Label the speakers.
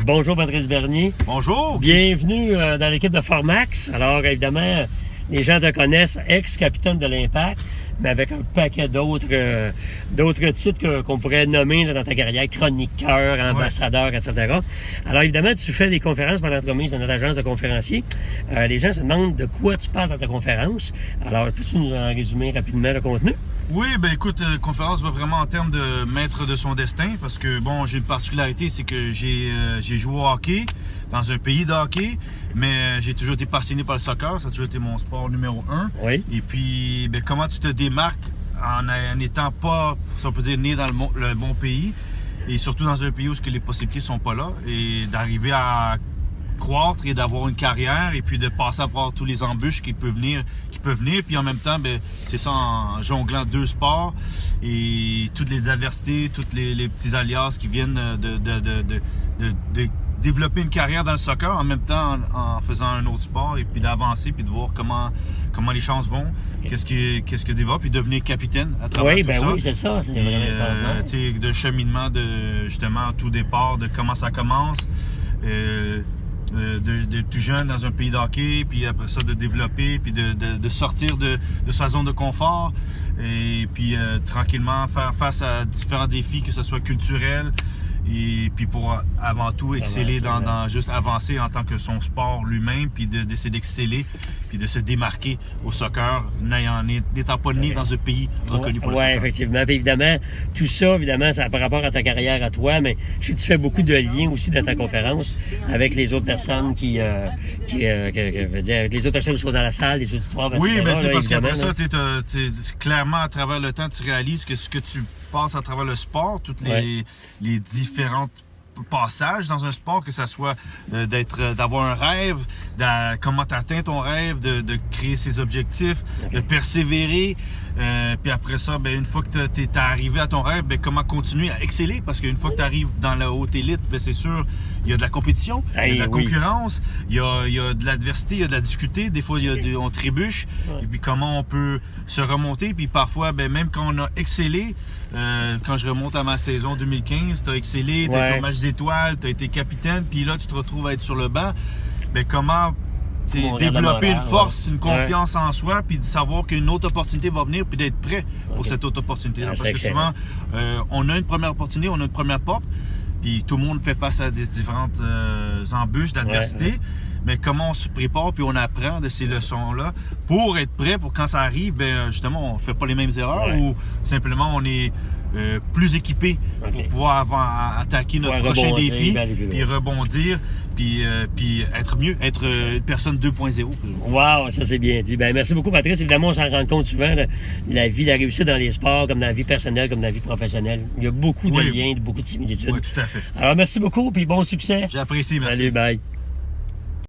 Speaker 1: Bonjour Patrice Bernier.
Speaker 2: Bonjour.
Speaker 1: Bienvenue dans l'équipe de Formax. Alors évidemment, les gens te connaissent, ex-capitaine de l'Impact, mais avec un paquet d'autres titres qu'on pourrait nommer dans ta carrière, chroniqueur, ambassadeur, etc. Alors évidemment, tu fais des conférences par l'entremise de notre agence de conférenciers. Les gens se demandent de quoi tu parles dans ta conférence. Alors, peux-tu nous en résumer rapidement le contenu?
Speaker 2: Oui, ben écoute, conférence va vraiment en termes de maître de son destin, parce que bon, j'ai une particularité, c'est que j'ai joué au hockey dans un pays de hockey, mais j'ai toujours été passionné par le soccer, ça a toujours été mon sport numéro 1.
Speaker 1: Oui.
Speaker 2: Et puis, ben, comment tu te démarques en n'étant pas, si on peut dire, né dans le bon pays, et surtout dans un pays où les possibilités sont pas là, et d'arriver à croître et d'avoir une carrière et puis de passer à voir tous les embûches qui peuvent venir puis en même temps ben, c'est ça en jonglant deux sports et toutes les adversités, toutes les petits alias qui viennent de développer une carrière dans le soccer en même temps en faisant un autre sport et puis d'avancer puis de voir comment les chances vont, qu'est-ce que développe puis devenir capitaine à travers tout ça.
Speaker 1: Oui, c'est ça, c'est vraiment extraordinaire.
Speaker 2: De cheminement de justement tout départ, de comment ça commence. De tout jeune dans un pays de hockey, puis après ça de développer, puis de sortir de sa zone de confort et puis tranquillement faire face à différents défis, que ce soit culturel et puis pour avant tout exceller dans juste avancer en tant que son sport lui-même, puis d'essayer d'exceller puis de se démarquer au soccer n'étant pas né dans un pays reconnu pour le soccer.
Speaker 1: Oui, effectivement. Puis évidemment, tout ça, évidemment, ça a par rapport à ta carrière à toi, mais je sais que tu fais beaucoup de liens aussi dans ta conférence avec les autres personnes avec les autres personnes qui sont dans la salle, les auditoires, etc.
Speaker 2: Oui, bien, parce qu'après ça, clairement, à travers le temps, tu réalises que ce que tu passes à travers le sport, toutes les différentes passages dans un sport, que ce soit d'avoir un rêve, comment tu atteins ton rêve, de créer ses objectifs, de persévérer. Puis après ça, ben, une fois que tu es arrivé à ton rêve, ben, comment continuer à exceller? Parce qu'une fois que tu arrives dans la haute élite, ben, c'est sûr, il y a de la compétition, il y a de la concurrence, il y a de l'adversité, il y a de la difficulté. Des fois, on trébuche. Et puis comment on peut se remonter. Puis parfois, ben, même quand on a excellé, quand je remonte à ma saison 2015, tu as excellé, tu as été au match d'étoiles, tu as été capitaine, puis là, tu te retrouves à être sur le banc. Ben, comment développer une force, une confiance en soi, puis de savoir qu'une autre opportunité va venir, puis d'être prêt pour cette autre opportunité. Parce que souvent, on a une première opportunité, on a une première porte, puis tout le monde fait face à des différentes embûches, d'adversité. Mais comment on se prépare, puis on apprend de ces leçons-là pour être prêt pour quand ça arrive, ben justement, on ne fait pas les mêmes erreurs ou simplement on est plus équipé pour pouvoir attaquer notre prochain défi, puis rebondir, puis être mieux, être une personne 2.0.
Speaker 1: Wow, ça c'est bien dit. Ben, merci beaucoup Patrice. Évidemment, on s'en rend compte souvent, la réussite dans les sports, comme dans la vie personnelle, comme dans la vie professionnelle. Il y a beaucoup de liens, beaucoup de similitudes.
Speaker 2: Oui, tout à fait.
Speaker 1: Alors merci beaucoup, puis bon succès.
Speaker 2: J'ai apprécié, merci.
Speaker 1: Salut, bye.